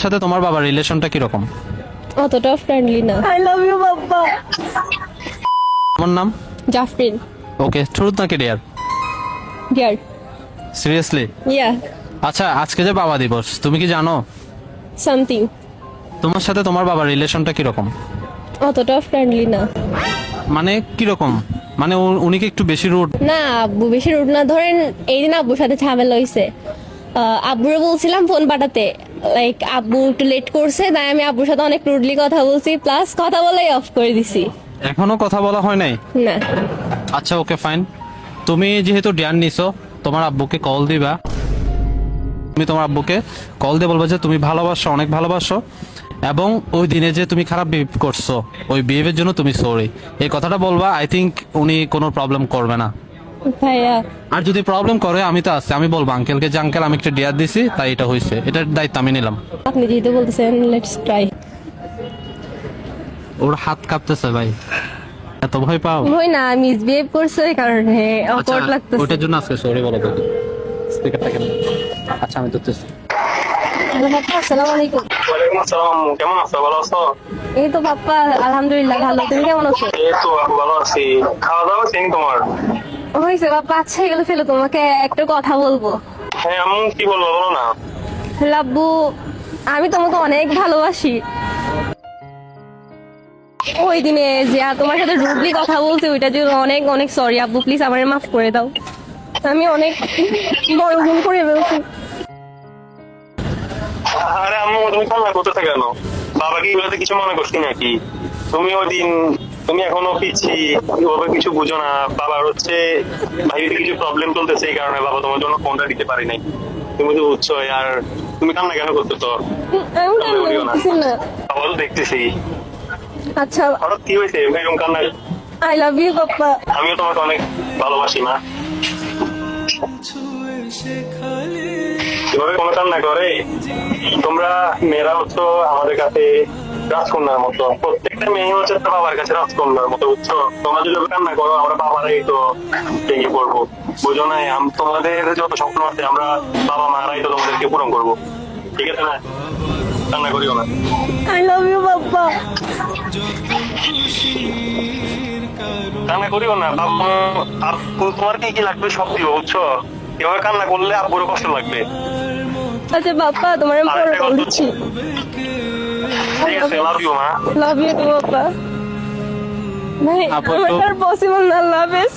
সাথে তোমার বাবার রিলেশনটা কিরকম? অতটা ফ্রেন্ডলি না। আই লাভ ইউ বাবা। তোমার নাম? জাফরিন। ওকে, ট্রুথ নাকি ডেয়ার? ডিয়ার। সিরিয়াসলি? ইয়া। আচ্ছা, আজকে যে বাবা দিবস, তুমি কি জানো? সামথিং। তোমার সাথে তোমার বাবার রিলেশনটা কিরকম? অতটা ফ্রেন্ডলি না। মানে কিরকম? মানে উনি কি একটু বেশি রুড? না, আব্বু বেশি রুড না। ধরেন এই দিন আব্বুর সাথে ঝামেলা হয়েছে, আব্বুরে বলছিলাম ফোন পাঠাতে, লাইক আব্বু একটু লেট করছে, তাই আমি আব্বুর সাথে অনেক রুডলি কথা বলছি, প্লাস কথা বলেই অফ করে দিছি। এখনো কথা বলা হয় নাই? না। আচ্ছা, ওকে ফাইন। তুমি যেহেতু ডেয়ার নিছো, তোমার আব্বুকে কল দিবা। তুমি তোমার আব্বুকে কল দিয়ে বলবা যে তুমি ভালোবাসো, অনেক ভালোবাসো, এবং ওই দিনে যে তুমি খারাপ বিহেভ করছো, ওই বিহেভের জন্য তুমি সরি, এই কথাটা বলবা। আই থিঙ্ক উনি কোনো প্রবলেম করবে না। ভাইয়া, আর যদি প্রবলেম করে, আমি তো আছি, আমি বলবো আঙ্কেলকে যে আঙ্কেল আমি একটা ডেয়ার দিছি, তাই এটা হয়েছে, এটার দায়িত্ব আমি নিলাম। আপনি যেহেতু বলতেছেন, লেটস ট্রাই। ওর হাত কাঁপতেছে ভাই, এত ভয় পাও? হই না, মিসবিহেভ করছে এই কারণে অকওয়ার্ড লাগতেছে। ওটার জন্য আজকে সরি বলো তো। স্পিকারটা কেন? আচ্ছা, আমি ধরতেছি। হ্যালো পাপ্পা, আসসালামু আলাইকুম। ওয়ালাইকুম আসসালাম। কেমন আছো? ভালো আছো? এই তো পাপ্পা, আলহামদুলিল্লাহ ভালো। তুমি কেমন আছো? এই তো আপু ভালো আছি। খাওয়া দাওয়া হয়েছে তোমার? হয়েছে পাপ্পা। আচ্ছা এগুলো ফেলো, তোমাকে একটা কথা বলবো। হ্যাঁ আম্মু, কি বলবো বলো না। লাব্বু, আমি তোমাকে অনেক ভালোবাসি। ওই দিনে যে তোমার সাথে রুডলি কথা বলছে, ওইটার জন্য অনেক অনেক সরি আব্বু, প্লিজ আমারে মাফ করে দাও। আমি অনেক বড় ভুল করে ফেলছি। আরে আম্মু, তুমি কান্না করতেছো কেন? বাবা কি এগুলোতে কিছু মনে করছি নাকি? তুমি ওই দিন, তুমি এখনো পিচ্ছি, ওভাবে কিছু বুঝো না। বাবার হচ্ছে ভাইয়ের কিছু প্রবলেম চলতেছে, এই কারণে বাবা তোমার জন্য ফোনটা দিতে পারি নাই। তুমি তো বুঝছো। আর তুমি কান্না কেন করতেছো? আমি কান্না করতেছি না। বাবা তো দেখতেছি। আচ্ছা, হঠাৎ কি হয়েছে এরকম কান্না? আই লাভ ইউ পাপ্পা। আমিও তোমাকে অনেক ভালোবাসি মা। এভাবে কোনো কান্না করে? তোমরা মেয়েরা হচ্ছে আমাদের কাছে রাজকন্যার মতো, প্রত্যেকটা মেয়ে হচ্ছে একটা বাবার কাছে রাজকন্যার মতো, বুঝছো? তোমরা যদি কান্না করো, আমরা বাবারাই তো ভেঙে পড়বো, বুঝো না? তোমাদের যত স্বপ্ন আছে, আমরা বাবা মারাই তো তোমাদেরকে পূরণ করবো, ঠিক আছে না? কান্না করিও না। আই লাভ ইউ পাপ্পা। কান্না করিও না। আব্বু তোমার কি কি লাগবে সব দিও, বুঝছো? এভাবে কান্না করলে আব্বুরও কষ্ট লাগবে। আচ্ছা পাপ্পা, তোমার আমি পরে কল দিচ্ছি। ঠিক আছে, লাভ ইউ মা। লাভ ইউ টু পাপ্পা। ভাই, আপু, আমার আর পসিবল না। Love is